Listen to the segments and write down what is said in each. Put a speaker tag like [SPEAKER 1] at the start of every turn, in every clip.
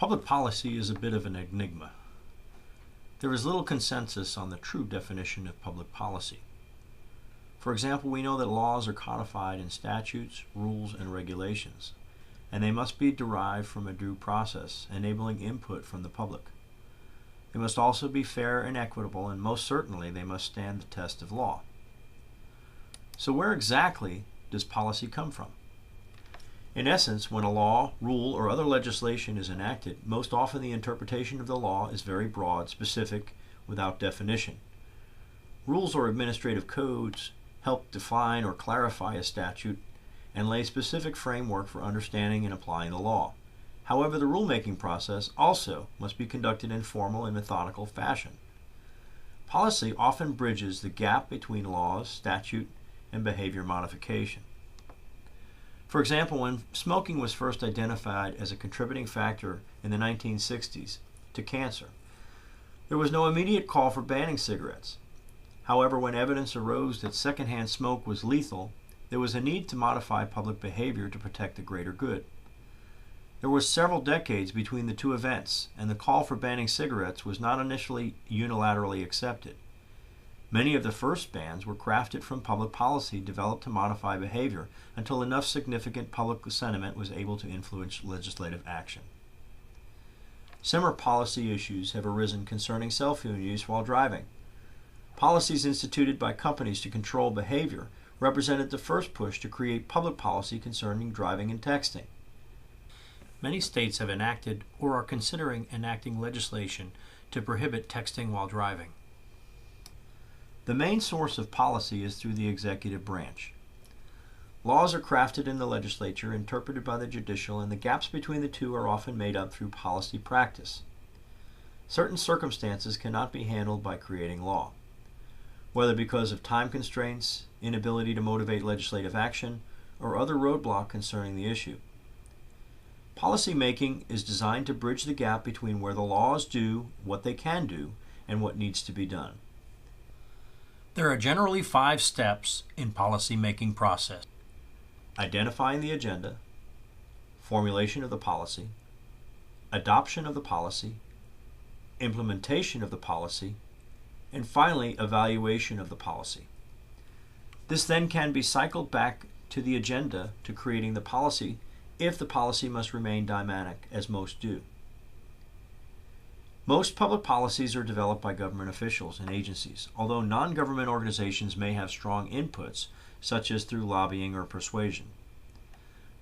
[SPEAKER 1] Public policy is a bit of an enigma. There is little consensus on the true definition of public policy. For example, we know that laws are codified in statutes, rules, and regulations, and they must be derived from a due process, enabling input from the public. They must also be fair and equitable, and most certainly they must stand the test of law. So where exactly does policy come from? In essence, when a law, rule, or other legislation is enacted, most often the interpretation of the law is very broad, specific, without definition. Rules or administrative codes help define or clarify a statute and lay specific framework for understanding and applying the law. However, the rulemaking process also must be conducted in formal and methodical fashion. Policy often bridges the gap between laws, statute, and behavior modification. For example, when smoking was first identified as a contributing factor in the 1960s to cancer, there was no immediate call for banning cigarettes. However, when evidence arose that secondhand smoke was lethal, there was a need to modify public behavior to protect the greater good. There were several decades between the two events, and the call for banning cigarettes was not initially unilaterally accepted. Many of the first bans were crafted from public policy developed to modify behavior until enough significant public sentiment was able to influence legislative action. Similar policy issues have arisen concerning cell phone use while driving. Policies instituted by companies to control behavior represented the first push to create public policy concerning driving and texting. Many states have enacted or are considering enacting legislation to prohibit texting while driving. The main source of policy is through the executive branch. Laws are crafted in the legislature, interpreted by the judicial, and the gaps between the two are often made up through policy practice. Certain circumstances cannot be handled by creating law, whether because of time constraints, inability to motivate legislative action, or other roadblock concerning the issue. Policy making is designed to bridge the gap between where the laws do what they can do and what needs to be done. There are generally 5 steps in policy-making process. Identifying the agenda, formulation of the policy, adoption of the policy, implementation of the policy, and finally, evaluation of the policy. This then can be cycled back to the agenda to creating the policy if the policy must remain dynamic, as most do. Most public policies are developed by government officials and agencies, although non-government organizations may have strong inputs, such as through lobbying or persuasion.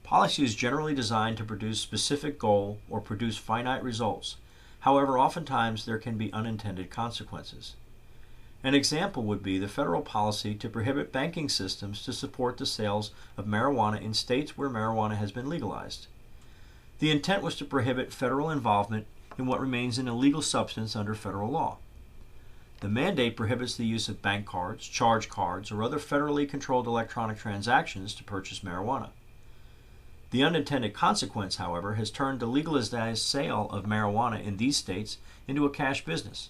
[SPEAKER 1] Policy is generally designed to produce specific goal or produce finite results. However, oftentimes there can be unintended consequences. An example would be the federal policy to prohibit banking systems to support the sales of marijuana in states where marijuana has been legalized. The intent was to prohibit federal involvement in what remains an illegal substance under federal law. The mandate prohibits the use of bank cards, charge cards, or other federally controlled electronic transactions to purchase marijuana. The unintended consequence, however, has turned the legalized sale of marijuana in these states into a cash business.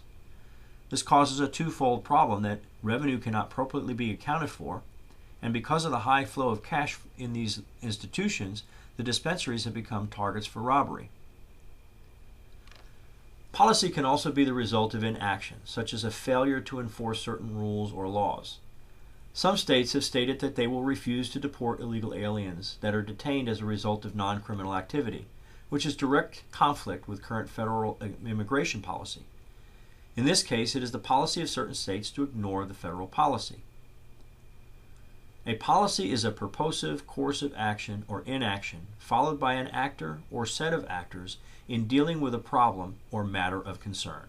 [SPEAKER 1] This causes a twofold problem that revenue cannot appropriately be accounted for, and because of the high flow of cash in these institutions, the dispensaries have become targets for robbery. Policy can also be the result of inaction, such as a failure to enforce certain rules or laws. Some states have stated that they will refuse to deport illegal aliens that are detained as a result of non-criminal activity, which is direct conflict with current federal immigration policy. In this case, it is the policy of certain states to ignore the federal policy. A policy is a purposive course of action or inaction followed by an actor or set of actors in dealing with a problem or matter of concern.